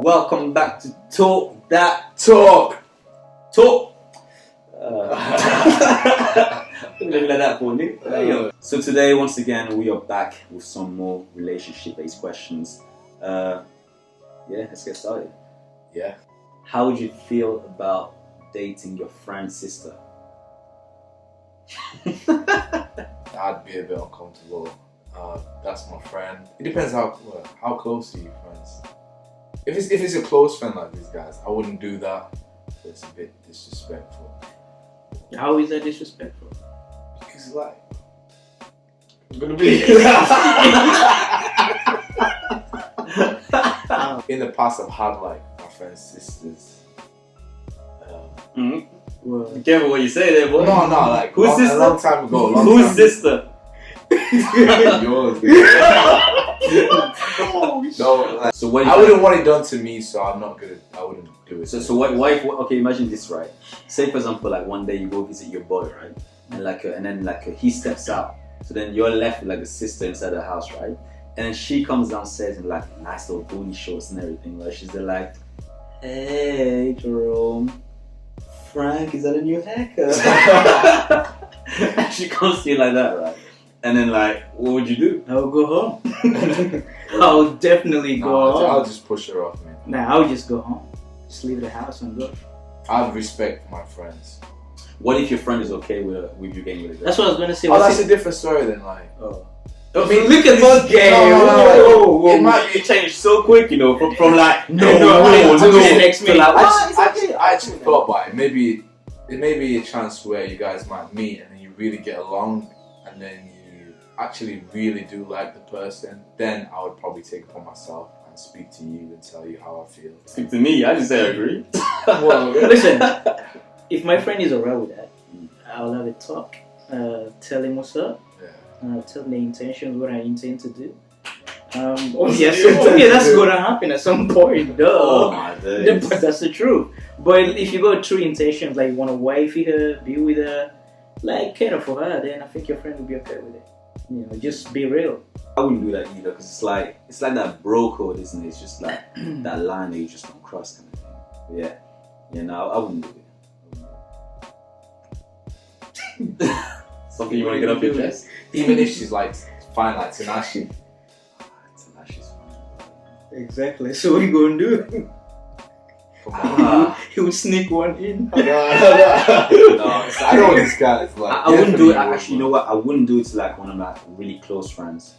Welcome back to Talk That Talk. Let that for me. So today, once again, we are back with some more relationship-based questions. Let's get started. Yeah. How would you feel about dating your friend's sister? I'd be a bit uncomfortable. That's my friend. It depends how close are you friends. If it's a close friend like these guys, I wouldn't do that. It's a bit disrespectful. How is that disrespectful? Because like, I'm gonna be. In the past, I've had like my friend's sisters. Well, Be careful what you say there, boy. No, like whose sister? A long time ago. Whose sister? Yours. No, like, So what? I wouldn't want it done to me, so I wouldn't do it. So what? Okay, imagine this, right? Say for example, like one day you go visit your boy, right? And then he steps out. So then you're left with like a sister inside the house, right? And then she comes downstairs in like nice little booty shorts and everything, right? She's there like, "Hey, Jerome, Frank, is that a new haircut?" She comes to you like that, right? And then like, what would you do? I'll go home. I'll definitely go home. I'll just push her off, man. Nah, I'll just go home. Just leave the house and go. I respect my friends. What if your friend is okay with you getting with a girl? That's what I was gonna say. Oh, that's a different story then, like. Oh. I mean, Look at this game. No. It might be changed so quick, you know, from like No, next to minute. like, I actually thought about it. Maybe it may be a chance where you guys might meet and then you really get along, and then you actually really do like the person. Then I would probably take it upon myself and speak to you and tell you how I feel. Speak to me. I just say I agree. Well, Listen, if my friend is alright with that, I'll have a talk. Tell him what's up. Tell him the intentions, what I intend to do. Obviously, that's gonna happen at some point, duh. Oh my days. But that's the truth. But if you go through intentions, like you want to wifey her, be with her, like care for her, then I think your friend will be okay with it. You know, just be real. I wouldn't do that either because it's like that bro code, isn't it? It's just like that line that you just don't cross kind of thing. Yeah, no, I wouldn't do it. Something you want to get up your chest? even if she's like fine, like Tanashi. Tanashi's fine. Exactly. So what are you gonna do? Come on. He would sneak one in. No, I know this guy is like. I wouldn't do it. Actually, you know what? I wouldn't do it to like one of my really close friends.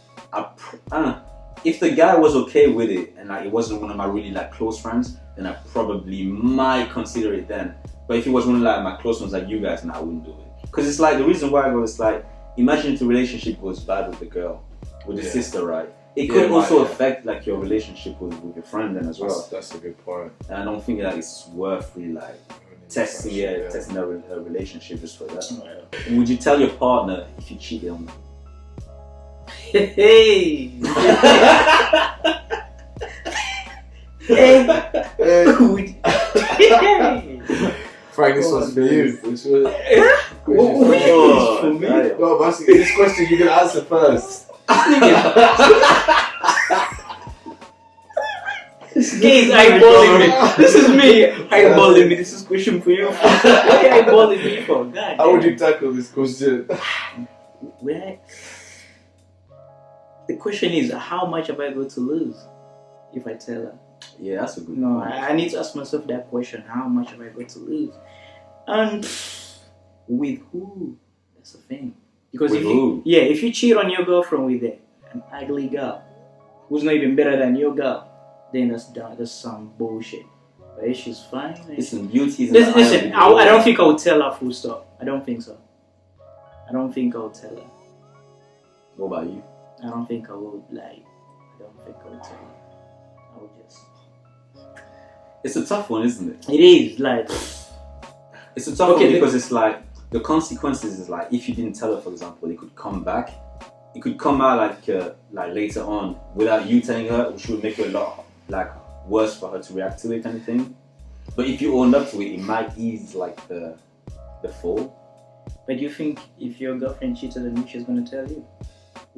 If the guy was okay with it and like it wasn't one of my really like close friends, then I probably might consider it then. But if it was one of like my close ones like you guys, then I wouldn't do it. Because it's like the reason why I go is like, imagine if the relationship goes bad with the girl, with the sister, right? It could also affect like your relationship with your friend then as well. That's a good point. And I don't think that it's worth really like testing their relationship just for that. Would you tell your partner if you cheated on them? Hey. Frank, this was for you. This was for me. No, but this question you can answer first. This guy is eyeballing me. This is me eyeballing me. This is question for you. What are you eyeballing me for? God. How would you tackle this question? Well, the question is, how much have I got to lose if I tell her? Yeah, that's a good No, point. I need to ask myself that question. How much have I got to lose? And with who? That's the thing. Because With who? if you cheat on your girlfriend with an ugly girl who's not even better than your girl, then that's some bullshit. But if she's fine, Listen, beauty is listen. I don't think I would tell her full stop. I don't think so. I don't think I would tell her. What about you? I don't think I would I don't think I would tell her. I would just. It's a tough one, isn't it? It is like. It's a tough one because it's like the consequences is like if you didn't tell her, for example, it could come back. It could come out like later on without you telling her, which would make it a lot like worse for her to react to it, kind of thing. But if you owned up to it, it might ease like the fall. But you think if your girlfriend cheated on you, she's gonna tell you?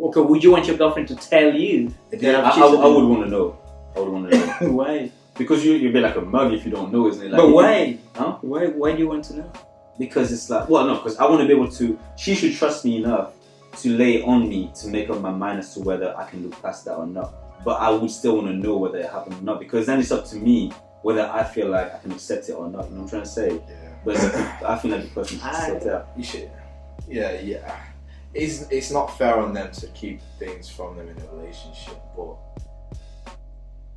Okay, would you want your girlfriend to tell you? I would want to know. Why? Because you'd be like a mug if you don't know, isn't it? Like, But why? Huh? Why do you want to know? Because it's like, well, no, because I want to be able to. She should trust me enough to lay on me to make up my mind as to whether I can look past that or not. But I would still want to know whether it happened or not, because then it's up to me whether I feel like I can accept it or not. You know what I'm trying to say? Yeah. But I feel like the person should accept that. You should. Yeah. It's not fair on them to keep things from them in a relationship, but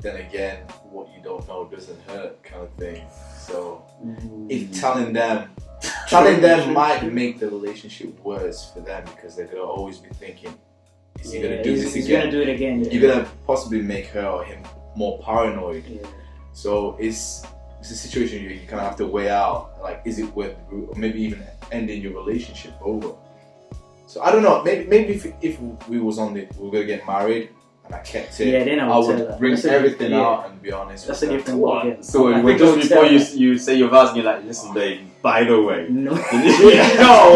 then again, what you don't know doesn't hurt, kind of thing. So if telling them might make the relationship worse for them, because they're gonna always be thinking, is he gonna do this again? He's gonna do it again. You're gonna possibly make her or him more paranoid. Yeah. So it's a situation you kind of have to weigh out. Like, is it worth, or maybe even ending your relationship over? So I don't know. Maybe if we were gonna get married and I kept it, yeah, then I would bring everything out and be honest. That's a with different them. ballgame. So when just before you say your vows, and you're like, listen, babe, by the way, No.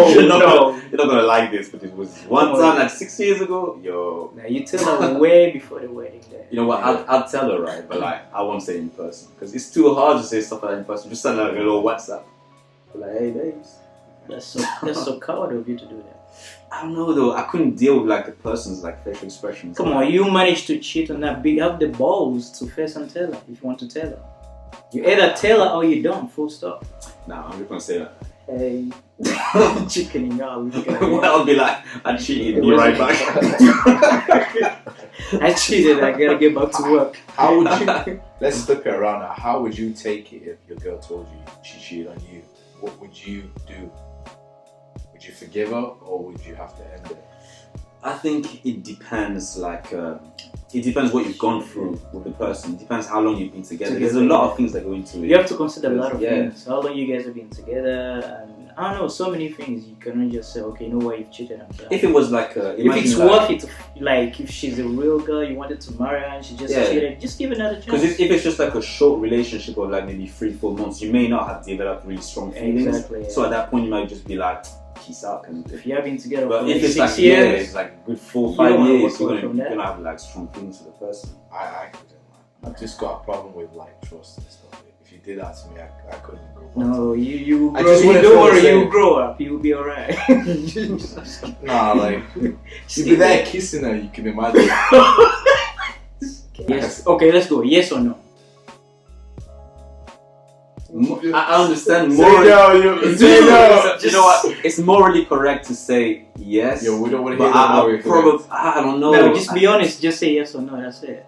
you're not gonna like this, but it was one time like 6 years ago. Yo, Now you tell her way before the wedding day. you know what? I'll tell her, right, but like I won't say it in person because it's too hard to say stuff like that in person. Just send her like a little WhatsApp, like, hey, babes. That's so coward of you to do that. I don't know though. I couldn't deal with like the person's like facial expressions. Come on, you managed to cheat on that. You have the balls to face and tell her if you want to tell her. You either tell her or you don't. Full stop. Nah, I'm just gonna say that. Hey, chickening out. I'll be like, I cheated. Be right back. I cheated. I gotta get back to work. How would you? Let's flip it around now. How would you take it if your girl told you she cheated on you? What would you do? Would you forgive her, or would you have to end it? I think it depends. Like, it depends what you've gone through with the person. It depends how long you've been together. There's a lot of things that go into it. You have to consider a lot of Yeah. things. How long you guys have been together, and I don't know, so many things. You cannot just say, okay, you know what, you've cheated on her. If it was like, If it's worth it, like if she's a real girl, you wanted to marry her, and she just cheated, just give another chance. Because if it's just like a short relationship of like maybe 3-4 months, you may not have developed really strong feelings. Exactly, yeah. So at that point, you might just be like, peace out. And if you have been together but for if it's 6 like years, it's like a good 4 you 5 don't wanna years, walk you're away from that. gonna have like strong feelings for the person. I couldn't. I've just got a problem with like trust and stuff. If you did that to me, I couldn't go back. no, you I grow, just you wouldn't don't feel worry, the you same. grow up, you'll be alright. Nah, like you'd be there kissing her. You can imagine. Yes. Okay, let's go. Yes or no? I understand Say morally. no, You know what? It's morally correct to say yes. Yo, we don't want to But hear that. I don't know. No, just be honest. Just say yes or no. That's it.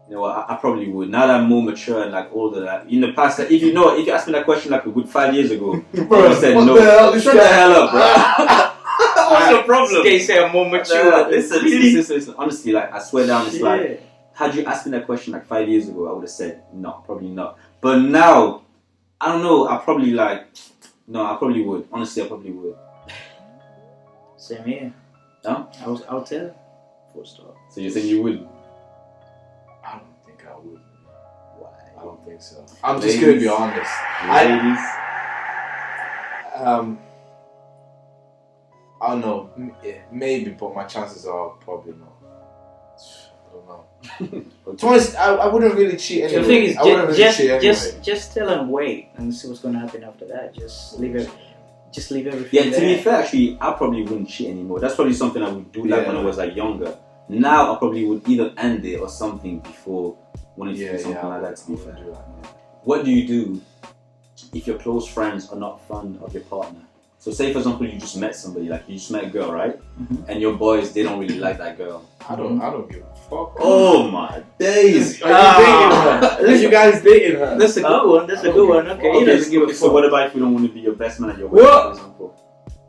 You know what? I probably would. Now that I'm more mature and like older, like in the past, like, if you asked me that question like a good 5 years ago, I said what no. the hell is Shut the that? hell up, bro. What's your problem? Okay, say I'm more mature. Listen. Honestly, like I swear down, it's Shit. like, had you asked me that question like 5 years ago, I would have said no, probably not. But now, I don't know. I probably would. Honestly, I probably would. Same here. Huh? I'll tell her. Full stop. So you're saying you would? I don't think I would. Why? I don't think so. I'm just gonna be honest. Ladies. I don't know. Maybe, but my chances are probably not. I don't know. To be honest, I wouldn't really cheat anyway. The thing is, I wouldn't really cheat anyway. just tell her and wait and see what's gonna happen after that. Just leave it. Just leave everything. Yeah, to there. be fair, actually, I probably wouldn't cheat anymore. That's probably something I would do like when I was like younger. Now I probably would either end it or something before wanting to do something like that. To be fair, what do you do if your close friends are not fond of your partner? So say for example you just met somebody, like you just met a girl, right? Mm-hmm. And your boys, they don't really like that girl. I don't give a fuck. Oh my days! Are you dating her? Are you guys dating her? That's a good one. That's a good one. Okay, he doesn't give a so fuck. what about if we don't want to be your best man at your wedding, What? for example?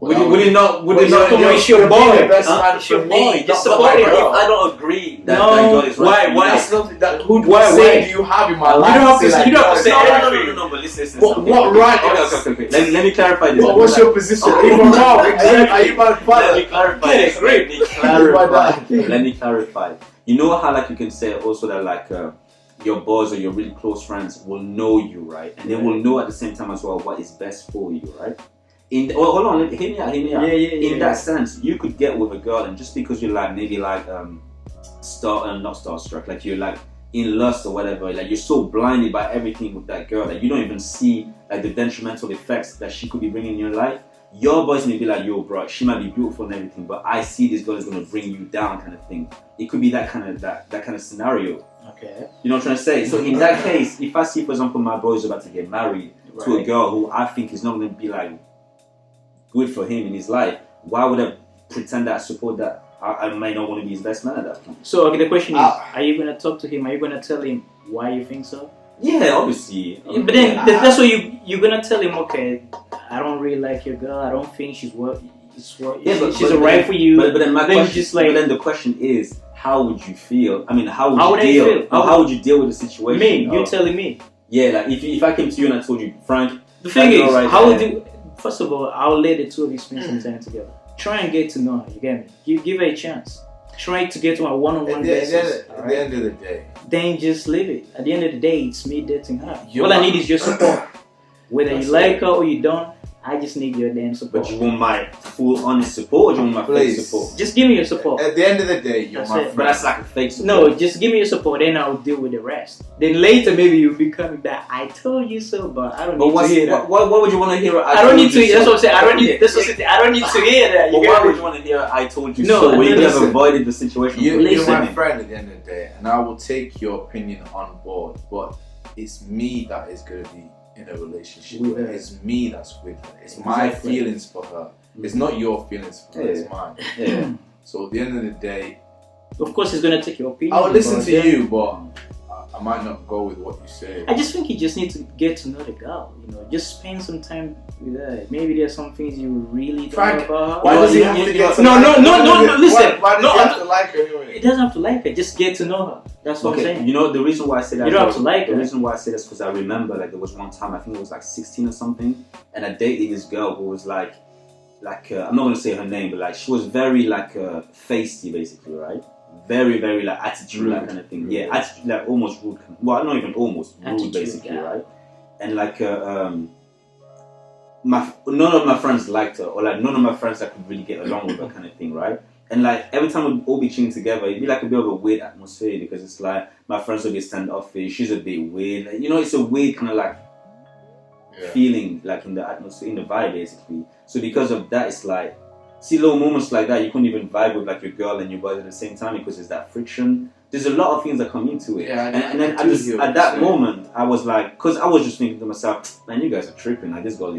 Would it not? It's your boy. Best man It's your for boy. me. Just not support for it. my girl. I don't agree that No. that girl is right. Why? Why That's is something that who Why say do you have in my life? don't have to say say- you don't have to say no, No, but listen. What right? Okay. Let me clarify this. What's your position? Are you my mom? Are you my Let me father? clarify Yeah, this. great. Let me clarify. You know how like you can say also that like your boys or your really close friends will know you, right? And they will know at the same time as well what is best for you, right? Hold on, hear me out. Yeah. In that sense, you could get with a girl and just because you're like maybe like not starstruck, like you're like in lust or whatever, like you're so blinded by everything with that girl that you don't even see like the detrimental effects that she could be bringing in your life. Your boys may be like, yo, bro, she might be beautiful and everything, but I see this girl is gonna bring you down, kind of thing. It could be that kind of scenario. Okay. You know what I'm trying to say? So in that case, if I see, for example, my bro is about to get married to a girl who I think is not gonna be like good for him in his life, why would I pretend that I support that? I might not want to be his best man at that point. So okay, the question is, are you gonna talk to him? Are you gonna tell him why you think so? Yeah, obviously. But then that's what you're gonna tell him. Okay, I don't really like your girl. I don't think she's she's alright for you. But then my question, just like, but then the question is, how would you feel? I mean, how would you deal? How would you deal with the situation? Me, you're telling me. Yeah, like if I came to you and I told you, Frank, the thing is, how would you? First of all, I'll let the two of you spend some time together. Try and get to know her. You get me? Give her a chance. Try to get to a one-on-one basis. At the end of the day, then just leave it. At the end of the day, it's me dating her. All I need is your support. Whether you like her or you don't, I just need your damn support. But you want my full honest support, or you want my fake support? Just give me your support. At the end of the day, you're my friend. But that's like a fake support. No, just give me your support, then I'll deal with the rest. Then later, maybe you'll be coming back. I told you so, but I don't need to hear that. What would you want to hear? I don't need to hear. That's what I'm saying. I don't need. That's what I'm saying. I don't need to hear that. But why would you want to hear? I told you so. We could have avoided the situation. You're my friend at the end of the day, and I will take your opinion on board. But it's me that is going to be in a relationship with her. It's me that's with her. It's my feelings for her. It's not your feelings for her. It's mine. Yeah. So at the end of the day, of course, he's gonna take your opinion. I'll listen to you, but I might not go with what you say. I just think you just need to get to know the girl. You know, just spend some time with her. Maybe there's some things you really don't know about her. Why does he have to get to No, listen. Why does he have to like her anyway? It doesn't have to like her. Just get to know her. That's what I'm saying. You know, the reason why I say that, you don't have to like her. The reason why I say that is because I remember, like, there was one time, I think it was like 16 or something, and I dated this girl who was like I'm not gonna say her name, but like she was very like feisty, basically, right? Very, very like attitude, like kind of thing. Yeah, attitude, like almost rude. Well, not even almost rude, attitude, basically, right? And like none of my friends liked her, or like none of my friends that could really get along with her, kind of thing, right? And like every time we'd all be chilling together, it'd be like a bit of a weird atmosphere because it's like my friends would be standoffish. She's a bit weird, like, you know. It's a weird kind of like feeling, like in the atmosphere, in the vibe, basically. So because of that, it's like, see, little moments like that, you couldn't even vibe with like your girl and your boys at the same time because there's that friction. There's a lot of things that come into it. Yeah, and then at that moment, I was like, because I was just thinking to myself, man, you guys are tripping. Like, this girl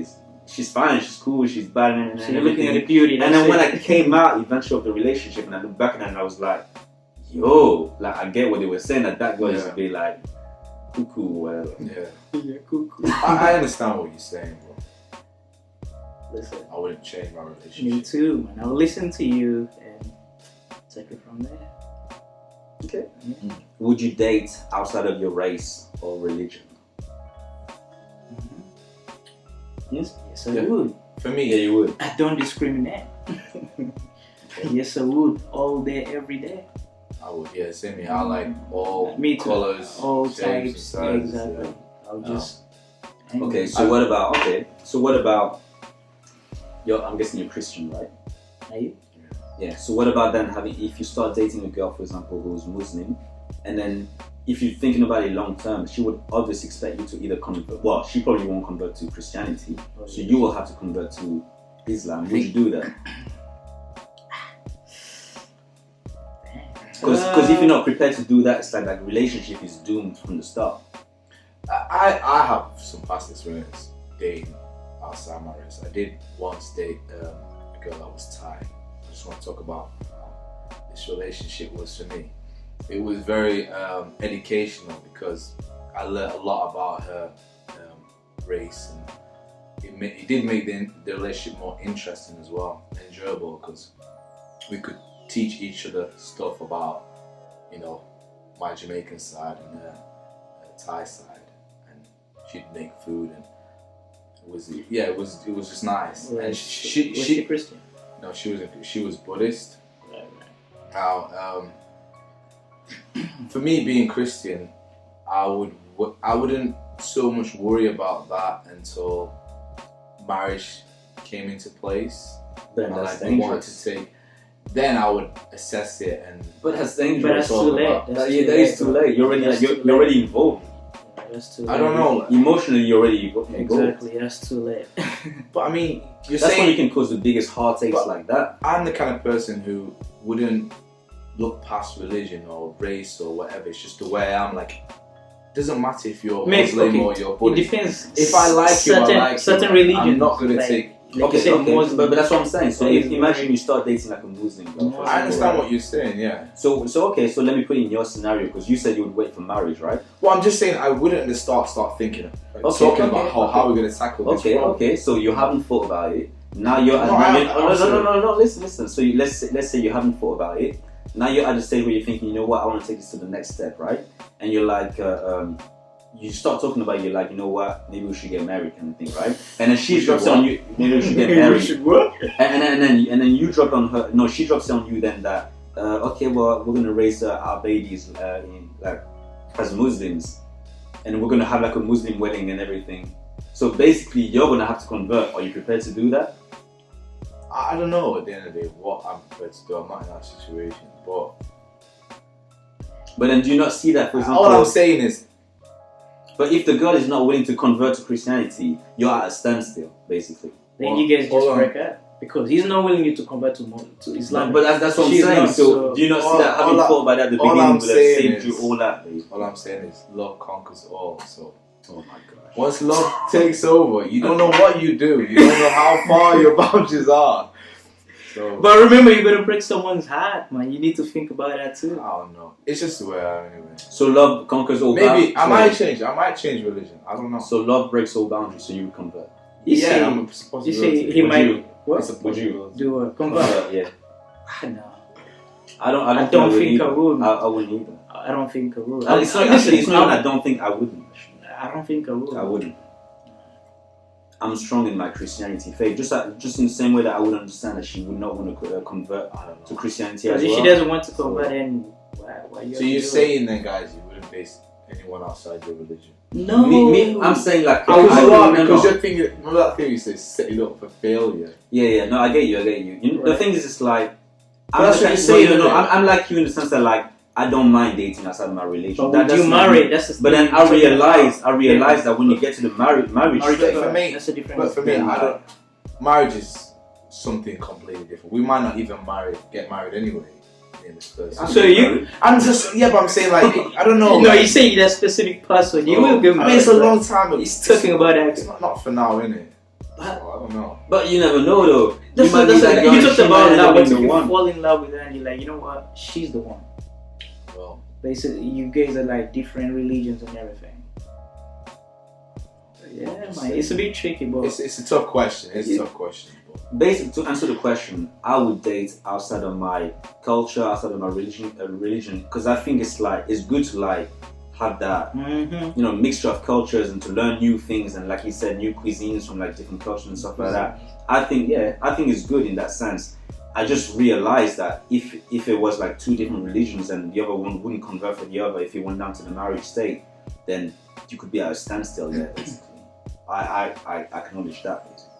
she's fine, she's cool, she's bad, and so you're looking at the beauty. And then when I came out eventually of the relationship, and I look back at it, and I was like, yo, like I get what they were saying, that girl used to be like cuckoo, whatever. Yeah, cuckoo. I understand what you're saying, bro. Listen, I wouldn't change my relationship. Me too, man. I'll listen to you and take it from there. Okay. Yeah. Would you date outside of your race or religion? Yes, I would. For me, yeah, you would. I don't discriminate. Yes, I would. All day, every day. I would. Yeah, same here. I like all colors, all shapes, types. sizes, Exactly. I'll just. Okay. So what about? I'm guessing you're Christian, right? Are you? Yeah. So what about then if you start dating a girl, for example, who's Muslim, and then if you're thinking about it long term, she would obviously expect you to either convert. Well, she probably won't convert to Christianity, so you will have to convert to Islam. Would you do that? Because if you're not prepared to do that, it's like that relationship is doomed from the start. I have some past experience dating outside my race. I did once date a girl that was Thai. I just want to talk about how this relationship was for me. It was very educational because I learned a lot about her race, and it did make the relationship more interesting as well, enjoyable, because we could teach each other stuff about, you know, my Jamaican side and her Thai side, and she'd make food, and it was just nice. Right. And was she Christian? No, she was Buddhist. Right. Now, for me being Christian, I wouldn't so much worry about that until marriage came into place. Then and that's like we wanted dangerous. to take. then I would assess it and. But that's dangerous. But that's too late. That is too late. You're already involved. Yeah, that's too late. I don't know. Like, Emotionally, you're already involved. Exactly, that's too late. but I mean, That's when you can cause the biggest heartaches like that. I'm the kind of person who wouldn't look past religion or race or whatever. It's just the way I am. Like, it doesn't matter if you're Muslim or you're Buddhist. It depends. If I like you, I like certain you. religions. I'm not gonna like, take. Okay. But that's what I'm saying. So if imagine you start dating like a Muslim girl. I understand what you're saying. Yeah. So let me put it in your scenario because you said you would wait for marriage, right? Well, I'm just saying I wouldn't at the start thinking, talking about how we're gonna tackle this. Okay. So you haven't thought about it. Now you're no. Listen. So let's say you haven't thought about it. Now you're at the stage where you're thinking, you know what, I want to take this to the next step, right? And you're like, you start talking about, you're like, you know what, maybe we should get married, kind of thing, right? And then she drops it on you, maybe we should get married. We should what? And then you drop on her. No, she drops it on you then that, okay, well, we're gonna raise our babies as Muslims, and we're gonna have like a Muslim wedding and everything. So basically, you're gonna have to convert. Are you prepared to do that? I don't know at the end of the day what I'm prepared to do. I'm not in that situation, but then do you not see that? For example, all I'm saying is. But if the girl is not willing to convert to Christianity, you're at a standstill, basically. Then you guys just break up because he's not willing you to convert to Islam. But that's what I'm saying. So do you not see that? Having thought about that at the beginning would have saved you all that. All I'm saying is love conquers all. So. Oh my gosh. Once love takes over, you don't know what you do. You don't know how far your boundaries are. So, but remember, you're gonna break someone's heart, man. You need to think about that too. I don't know. It's just the way I am anyway. So love conquers all boundaries. Maybe I might change religion. I don't know. So love breaks all boundaries, so you would convert. You say he might. What? Would you do a convert? Yeah. No. I don't think I would. I wouldn't either. I don't think I would. It's not. I don't think I wouldn't. I don't think I would. I wouldn't. I'm strong in my Christianity faith, just in the same way that I would understand that she would not want to convert to Christianity as well. If she doesn't want to convert, then why so you're saying then, guys, you wouldn't base anyone outside your religion? No. Me, I'm saying like because you're thinking. Remember that theory says set you up for failure. Yeah. No, I get you. Right. The thing is, it's like that's what you're saying. No, I'm like you in the sense that like I don't mind dating outside of my religion. But you marry? That's the but then I realize that when you get to the marriage for me, that's a different. But for me, marriage is something completely different. We might not even get married anyway. In this person. So but I'm saying like I don't know. No, you say that specific person. You will get married. I mean, it's a long time ago. He's talking about that. It's not for now, innit? I don't know. But you never know though. You talked about love. What if you fall in love with her and you're like, you know what? She's the one. Well, basically, you guys are like different religions and everything. Yeah, man, it's a bit tricky, but it's a tough question. It's a tough question. Basically, to answer the question, I would date outside of my culture, outside of my religion, because I think it's good to like have that mixture of cultures and to learn new things and, like you said, new cuisines from like different cultures and stuff like that. I think it's good in that sense. I just realized that if it was like two different religions and the other one wouldn't convert for the other, if it went down to the marriage state, then you could be at a standstill there. Basically, I acknowledge that. Basically.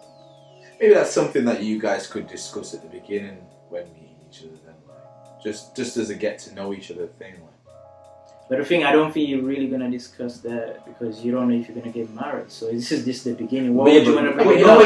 Maybe that's something that you guys could discuss at the beginning when meeting each other. Then, like, just as a get to know each other thing. Like. But the thing, I don't think you're really gonna discuss that because you don't know if you're gonna get married. So this is just the beginning. What would you wanna bring? You know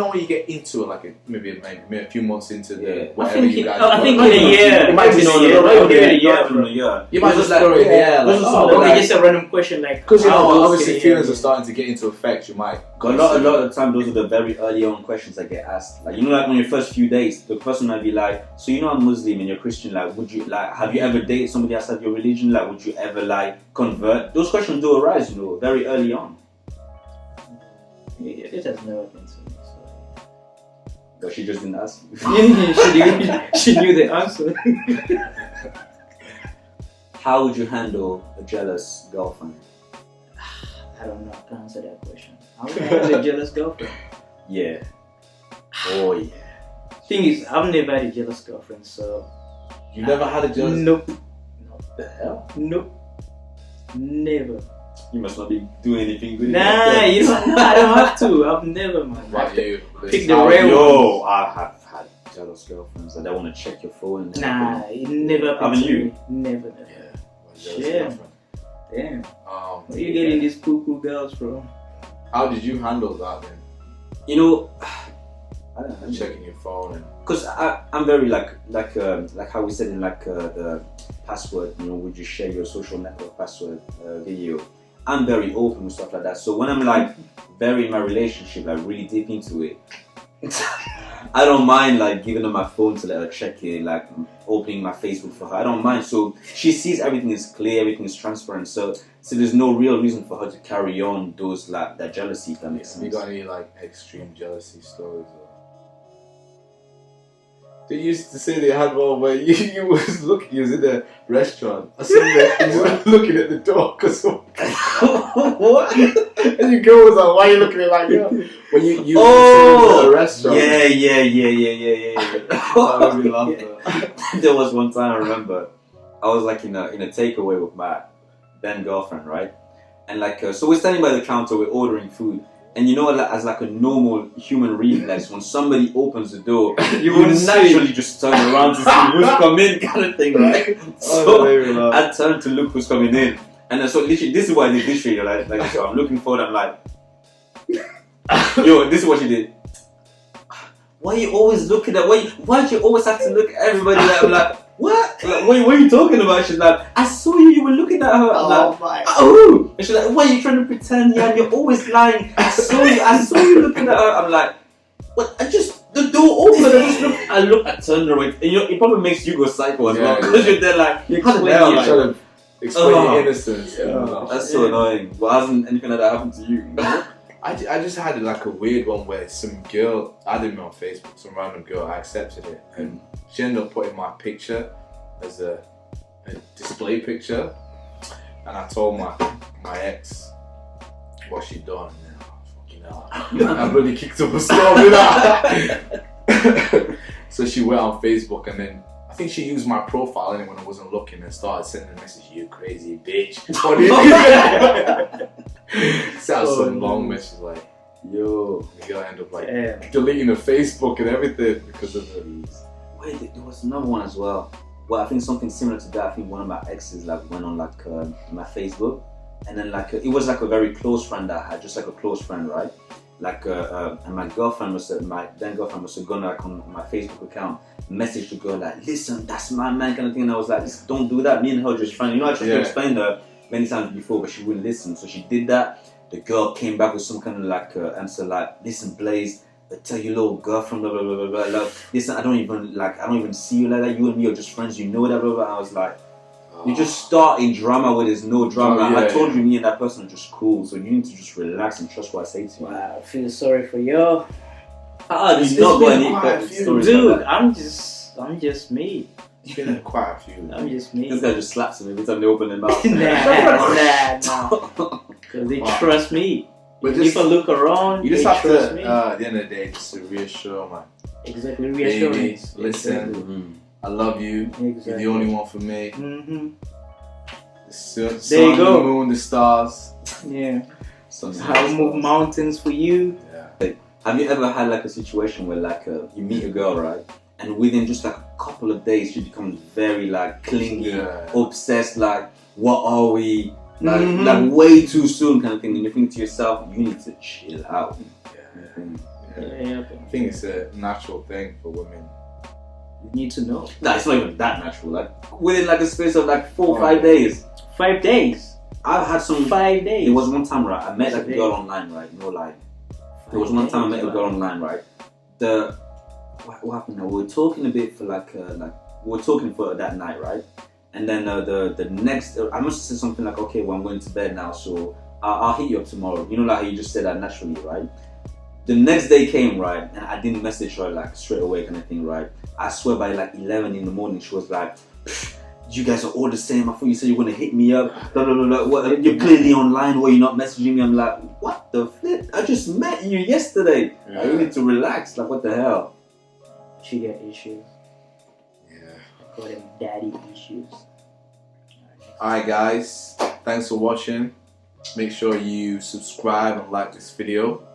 when you get into it, like maybe a few months into the whatever you guys. I think in a year. It might be a year. You might just throw it in the air. Okay, just a random question, like because obviously feelings are starting to get into effect. You might. A lot of the time, those are the very early on questions that get asked. Like like on your first few days, the person might be like, "So I'm Muslim and you're Christian. Like, would you have you ever dated somebody outside your religion? Like, would you ever like convert?" Those questions do arise, very early on. It has never been to me. So. But she just didn't ask you. She knew the answer. How would you handle a jealous girlfriend? I don't know. I can't answer that question. How would I handle a jealous girlfriend? Yeah. Oh yeah. Thing is, I've never had a jealous girlfriend, so. You never had a jealous? Nope. The hell? Nope. Never. You must not be doing anything good. Nah, I don't have to. I've never, man. Right, you. Pick the rail. Yo, I have had jealous girlfriends that they want to check your phone. And Nah, it never happened Haven't to you? me. Never. Yeah. My jealous Yeah. girlfriend. Damn. Where you getting these poo girls from? How did you handle that then? You know, I don't know. Checking your phone and Because I'm very like how we said in the password, you know, would you share your social network password video? I'm very open with stuff like that. So when I'm like very in my relationship, like really deep into it, I don't mind like giving her my phone to let her check it, like opening my Facebook for her. I don't mind. So she sees everything is clear, everything is transparent. So there's no real reason for her to carry on those like that jealousy. If that makes sense. you got any like extreme jealousy stories? Or... They used to say they had one where you was in a restaurant or something, and you were looking at the door because What? and your girl was like, "Why are you looking at it like that?" When you Oh, at a restaurant. Yeah. That made me laugh. There was one time I remember I was like in a takeaway with my then girlfriend, right? And like so we're standing by the counter, we're ordering food, and you know, like, as like a normal human reflex, when somebody opens the door, you would naturally just turn around to see who's come in, kind of thing, right? So I turned to look who's coming in, and then, so literally this is what I did. Literally, like so I'm looking forward. I'm like, yo, this is what she did. Why you always looking at? Why do you always have to look at everybody? Like, I'm like, what? Like, what are you talking about? She's like, I saw you. You were looking at her. I'm like, my. oh. And she's like, why are you trying to pretend? Yeah, you're always lying. I saw you looking at her. I'm like, what? The door opened. I turned away. And you know, it probably makes you go psycho as well because you're there like, how the hell? You're trying to explain your innocence. That's so annoying. But hasn't anything like that happened to you? I just had like a weird one where some girl added me on Facebook, some random girl, I accepted it, and she ended up putting my picture as a display picture, and I told my ex what she'd done, and then I really kicked up a storm with that. So she went on Facebook, and then I think she used my profile anyway when I wasn't looking and started sending a message, "You crazy bitch." What do you Sounds some long message like, yo, the girl ended up like deleting her Facebook and everything because of it. Wait, there was another one as well. Well, I think something similar to that. I think one of my exes like went on like my Facebook, and then like it was like a very close friend that I had, just like a close friend, right? Like and my girlfriend my then girlfriend was gonna like on my Facebook account message the girl like, listen, that's my man, kind of thing. And I was like, listen, don't do that. Me and her just friends. You know, I tried to explain to her many times before, but she wouldn't listen. So she did that. The girl came back with some kind of like answer like, listen, Blaze, I tell your little girlfriend, blah blah blah blah blah. Like, listen, I don't even see you like that. You and me are just friends. You know that, blah blah. I was like, you just start in drama where there's no drama. I told you, me and that person are just cool. So you need to just relax and trust what I say to you. Wow, I feel sorry for you. It's not got any stories. Dude, like that. I'm just me. It's been quite a few. I'm just me. This guy just slaps him every time they open their mouth. Nah. Because they trust me. But If I look around, you just they have trust to, me. at the end of the day, just to reassure, man. Exactly, Baby, reassurance. listen, I love you. You're the only one for me. Mm-hmm. The sun, There you go. the moon, the stars. Yeah. I'll move mountains for you. Yeah. Have you ever had like a situation where like you meet a girl, right? And within just like a couple of days, she becomes very like clingy, obsessed, like, what are we? Like way too soon kind of thing. And you think to yourself, you need to chill out. Yeah. I think it's a natural thing for women. You need to know. Nah, it's not even that natural. Like within like a space of like 4 or 5 days. 5 days. I've had some 5 days. There was one time, right? I met like a girl online, right? No lie. There was one time I met a girl online, right? What happened now? We were talking a bit for we were talking for that night, right? And then the next, I must have said something like, okay, well, I'm going to bed now, so I'll hit you up tomorrow. You know, like how you just said that naturally, right? The next day came, right, and I didn't message her like straight away kind of thing, right? I swear by like 11 in the morning, she was like, you guys are all the same. I thought you said you were going to hit me up, blah, blah, blah, blah. What, you're clearly online, why are you not messaging me? I'm like, what the flip? I just met you yesterday. Like, you need to relax, like what the hell? She got issues. Yeah. I call them daddy issues. Alright guys, thanks for watching. Make sure you subscribe and like this video.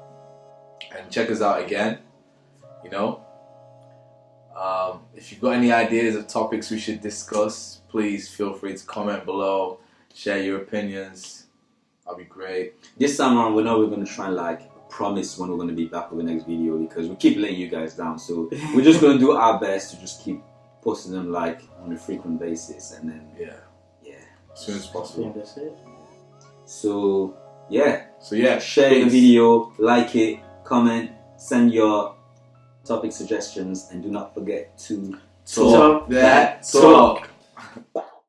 And check us out again. You know. If you've got any ideas of topics we should discuss, please feel free to comment below, share your opinions. That'd be great. This time around, we're going to try and like promise when we're going to be back with the next video, because we keep letting you guys down. So we're just going to do our best to just keep posting them like on a frequent basis, and then yeah, as soon as Yeah, possible. that's it. So yeah, share the peace. video, like it, comment, send your topic suggestions, and do not forget to Talk that talk.